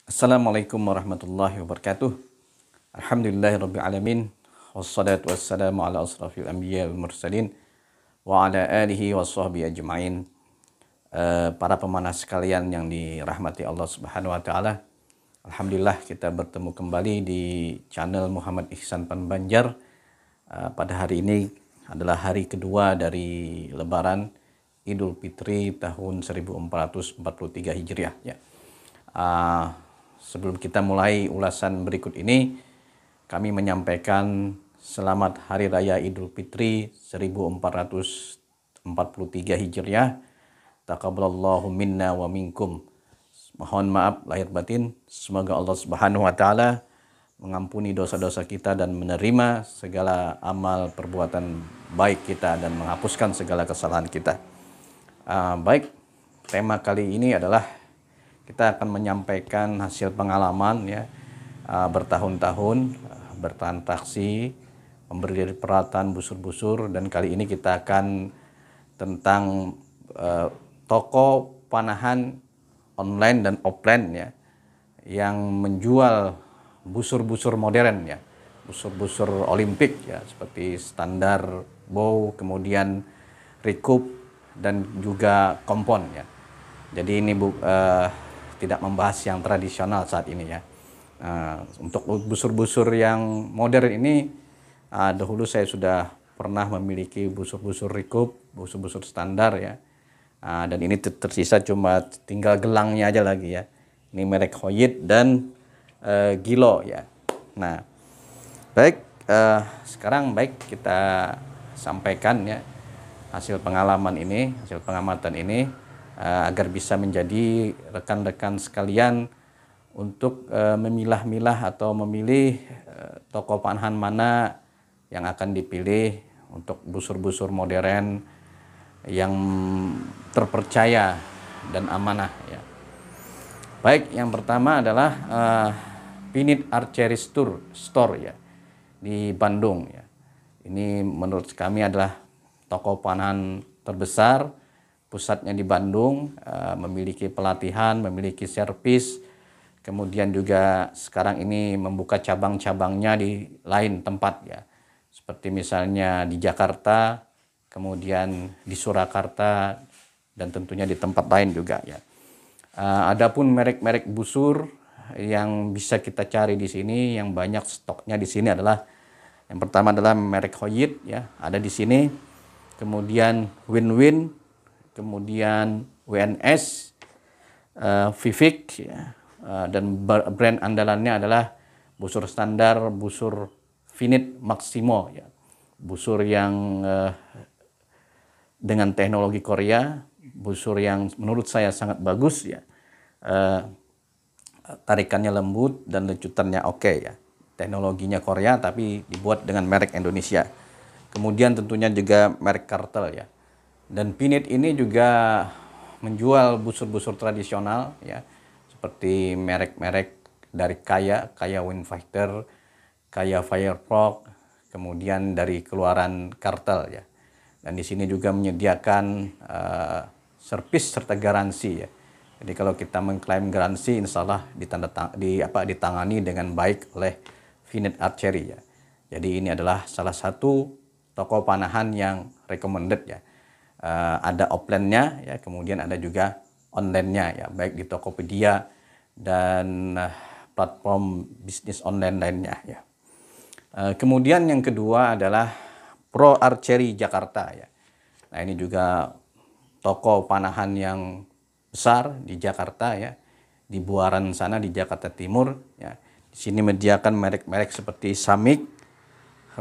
Assalamualaikum warahmatullahi wabarakatuh. Alhamdulillahirabbil alamin. Wassalatu wassalamu ala asrafil anbiya wal mursalin wa ala alihi washabbihi ajmain. Para pemanah sekalian yang dirahmati Allah Subhanahu wa taala. Alhamdulillah kita bertemu kembali di channel Muhammad Ihsan Panbanjar. Pada hari ini adalah hari kedua dari Lebaran Idul Fitri tahun 1443 Hijriah ya. Sebelum kita mulai ulasan berikut ini, kami menyampaikan selamat Hari Raya Idul Fitri 1443 Hijriah. Taqabbalallahu minna wa minkum. Mohon maaf lahir batin. Semoga Allah Subhanahu wa taala mengampuni dosa-dosa kita dan menerima segala amal perbuatan baik kita dan menghapuskan segala kesalahan kita. Baik, tema kali ini adalah kita akan menyampaikan hasil pengalaman ya, bertahun-tahun bertransaksi, memberi peralatan busur-busur, dan kali ini kita akan tentang toko panahan online dan offline ya, yang menjual busur-busur modern ya, busur-busur Olimpik ya, seperti standar bow, kemudian recoup dan juga kompon ya. Jadi ini tidak membahas yang tradisional saat ini ya. Untuk busur-busur yang modern ini, dahulu saya sudah pernah memiliki busur-busur recoup, busur-busur standar ya. Dan ini tersisa cuma tinggal gelangnya aja lagi ya. Ini merek Hoyit dan Gilo ya. Nah, baik, sekarang baik kita sampaikan ya hasil pengalaman ini, hasil pengamatan ini, agar bisa menjadi rekan-rekan sekalian untuk memilah-milah atau memilih toko panahan mana yang akan dipilih untuk busur-busur modern yang terpercaya dan amanah ya. Baik, yang pertama adalah Pinit Archery Store ya, di Bandung ya. Ini menurut kami adalah toko panahan terbesar, pusatnya di Bandung, memiliki pelatihan, memiliki servis, kemudian juga sekarang ini membuka cabang-cabangnya di lain tempat ya, seperti misalnya di Jakarta, kemudian di Surakarta, dan tentunya di tempat lain juga ya. Adapun merek-merek busur yang bisa kita cari di sini, yang banyak stoknya di sini adalah, yang pertama adalah merek Hoyit ya, ada di sini, kemudian Win-Win, kemudian WNS, Vivik ya, dan brand andalannya adalah busur standar, busur Finit Maximo ya, busur yang dengan teknologi Korea, busur yang menurut saya sangat bagus ya, tarikannya lembut dan lecutannya oke ya, teknologinya Korea tapi dibuat dengan merek Indonesia. Kemudian tentunya juga merek Kartel ya. Dan Pinit ini juga menjual busur-busur tradisional ya, seperti merek-merek dari Kaya Windfighter, Kaya Firefox, kemudian dari keluaran Kartel ya. Dan di sini juga menyediakan servis serta garansi ya. Jadi kalau kita mengklaim garansi, insya Allah ditangani dengan baik oleh Pinit Archery ya. Jadi ini adalah salah satu toko panahan yang recommended ya. Ada offline-nya ya, kemudian ada juga online-nya ya, baik di Tokopedia dan platform bisnis online lainnya ya. Kemudian yang kedua adalah Pro Archery Jakarta ya. Nah, ini juga toko panahan yang besar di Jakarta ya, di Buaran sana di Jakarta Timur ya. Di sini menyediakan merek-merek seperti Samik,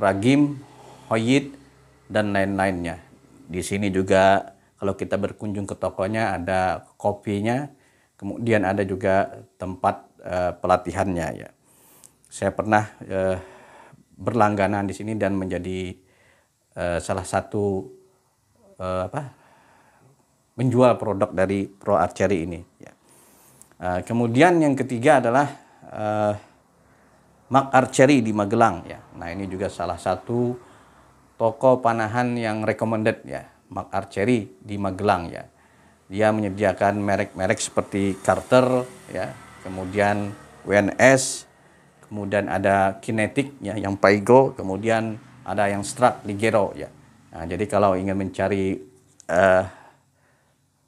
Ragim, Hoyit dan lain-lainnya. Di sini juga kalau kita berkunjung ke tokonya ada kopinya, kemudian ada juga tempat pelatihannya ya. Saya pernah berlangganan di sini dan menjadi salah satu menjual produk dari Pro Archery ini ya. Kemudian yang ketiga adalah Mark Archery di Magelang ya. Nah, ini juga salah satu toko panahan yang recommended ya, Mark Archery di Magelang ya. Dia menyediakan merek-merek seperti Carter ya, kemudian WNS, kemudian ada Kinetic ya, yang Paigo, kemudian ada yang Strat Ligero ya. Nah, jadi kalau ingin mencari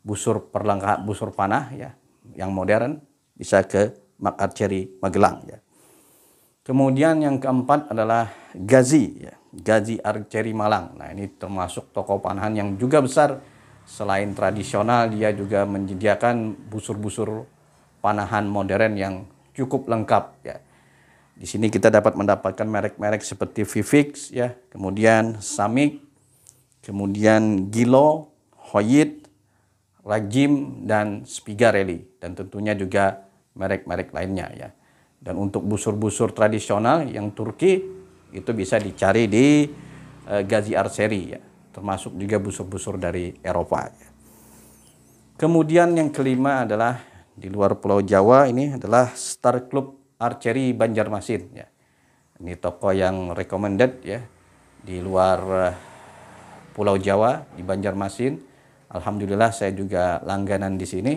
busur panah ya yang modern, bisa ke Mark Archery Magelang ya. Kemudian yang keempat adalah Gazi ya, Gazi Archery Malang. Nah, ini termasuk toko panahan yang juga besar. Selain tradisional, dia juga menyediakan busur-busur panahan modern yang cukup lengkap ya. Di sini kita dapat mendapatkan merek-merek seperti Vivix ya, kemudian Samik, kemudian Gilo, Hoyt, Rajim, dan Spigarelli, dan tentunya juga merek-merek lainnya ya. Dan untuk busur-busur tradisional yang Turki itu bisa dicari di Gazi Archery ya, termasuk juga busur-busur dari Eropa ya. Kemudian yang kelima adalah di luar Pulau Jawa, ini adalah Star Club Archery Banjarmasin ya. Ini toko yang recommended ya di luar Pulau Jawa, di Banjarmasin. Alhamdulillah saya juga langganan di sini.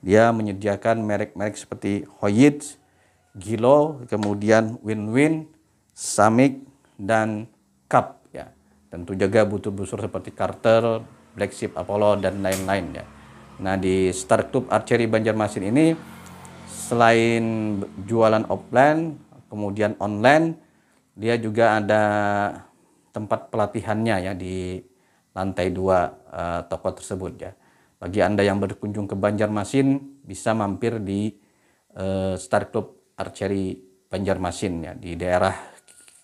Dia menyediakan merek-merek seperti Hoyt, Gilo, kemudian Win-Win, Samik, dan Cup ya. Tentu juga busur-busur seperti Carter, Black Sheep Apollo, dan lain-lain ya. Nah, di Star Club Archery Banjarmasin ini selain jualan offline, kemudian online, dia juga ada tempat pelatihannya ya di lantai 2 toko tersebut ya. Bagi Anda yang berkunjung ke Banjarmasin, bisa mampir di Star Club Archery Banjarmasin ya, di daerah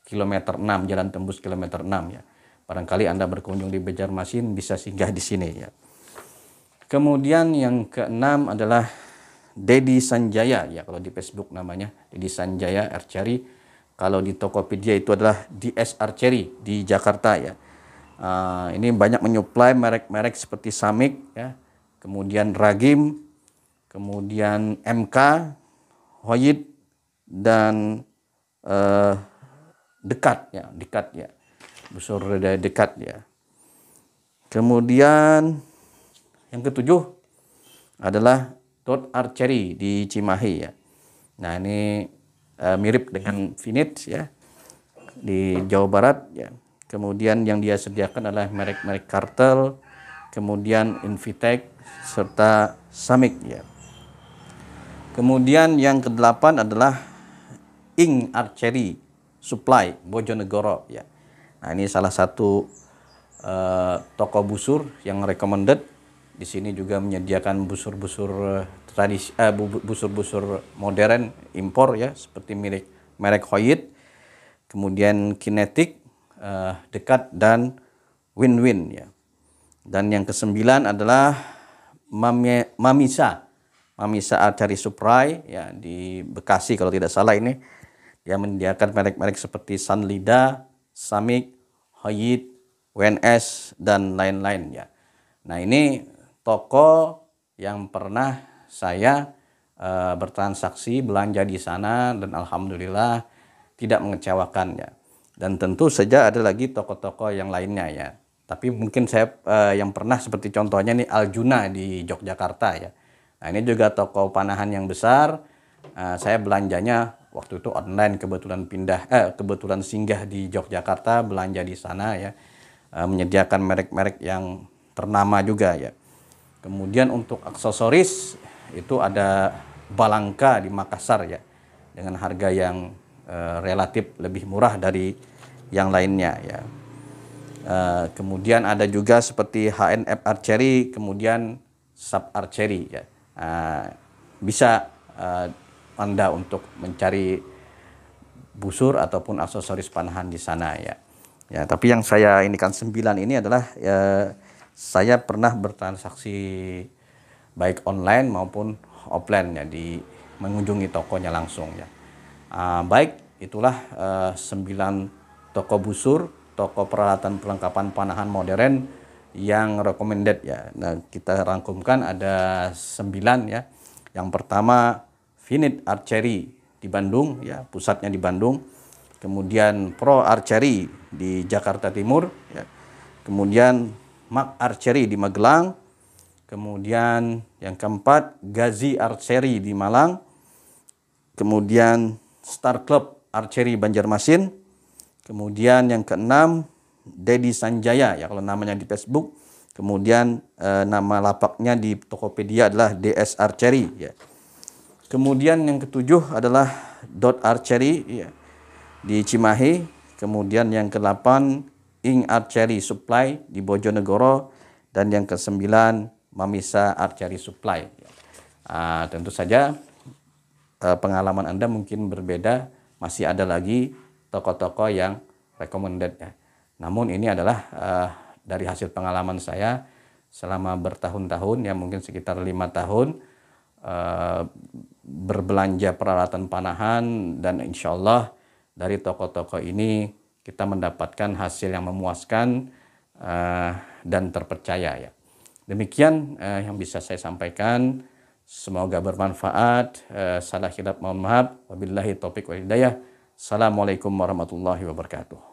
kilometer 6, Jalan Tembus kilometer 6 ya. Barangkali Anda berkunjung di Banjarmasin, bisa singgah di sini ya. Kemudian yang keenam adalah Dedi Sanjaya ya, kalau di Facebook namanya Dedi Sanjaya Archery. Kalau di Tokopedia itu adalah DS Archery di Jakarta ya. Ini banyak menyuplai merek-merek seperti Samik ya, kemudian Ragim, kemudian MK, Hoyt, dan dekat ya, busur dekat ya. Kemudian yang ketujuh adalah Dot Archery di Cimahi ya. Nah, ini mirip dengan Finit ya di Jawa Barat ya. Kemudian yang dia sediakan adalah merek-merek Cartel, kemudian Invitec, serta Samik ya. Kemudian yang kedelapan adalah Ing Archery Supply Bojonegoro ya. Nah, ini salah satu toko busur yang recommended. Di sini juga menyediakan busur-busur tradisi, busur-busur modern impor ya, seperti merek Hoyt, kemudian Kinetic, Dekat, dan Win-Win ya. Dan yang kesembilan adalah Mamisa Archery Supply ya, di Bekasi kalau tidak salah ini. Dia menyediakan merek-merek seperti Sunlida, Samik, Hoyt, WNS, dan lain-lain ya. Nah, ini toko yang pernah saya bertransaksi belanja di sana, dan alhamdulillah tidak mengecewakan ya. Dan tentu saja ada lagi toko-toko yang lainnya ya. Tapi mungkin saya yang pernah seperti contohnya nih Aljuna di Yogyakarta ya. Nah, ini juga toko panahan yang besar. Saya belanjanya waktu itu online, kebetulan singgah di Yogyakarta, belanja di sana ya. Menyediakan merek-merek yang ternama juga ya. Kemudian untuk aksesoris itu ada Balangka di Makassar ya, dengan harga yang relatif lebih murah dari yang lainnya ya. Kemudian ada juga seperti HNF Archery, kemudian Sub Archery ya. Bisa Anda untuk mencari busur ataupun aksesoris panahan di sana ya. Ya, tapi yang saya indikan 9 ini adalah saya pernah bertransaksi baik online maupun offline ya, di mengunjungi tokonya langsung ya. Baik, itulah 9 toko busur, toko peralatan perlengkapan panahan modern yang recommended ya. Nah, kita rangkumkan ada 9 ya. Yang pertama Finit Archery di Bandung ya, pusatnya di Bandung. Kemudian Pro Archery di Jakarta Timur ya. Kemudian Mark Archery di Magelang. Kemudian yang keempat Gazi Archery di Malang. kemudian Star Club Archery Banjarmasin, kemudian yang keenam Dedi Sanjaya ya kalau namanya di Facebook, kemudian nama lapaknya di Tokopedia adalah DS Archery ya. Kemudian yang ketujuh adalah Dot Archery ya, di Cimahi, kemudian yang ke-8 Ing Archery Supply di Bojonegoro, dan yang ke-9 Mamisa Archery Supply. Tentu saja pengalaman Anda mungkin berbeda, masih ada lagi toko-toko yang recommended ya. Namun ini adalah dari hasil pengalaman saya selama bertahun-tahun ya, mungkin sekitar 5 tahun berbelanja peralatan panahan, dan insya Allah dari toko-toko ini kita mendapatkan hasil yang memuaskan dan terpercaya ya. Demikian yang bisa saya sampaikan. Semoga bermanfaat. Salah khilaf mohon maaf. Wabillahi taufiq wal hidayah. Assalamualaikum warahmatullahi wabarakatuh.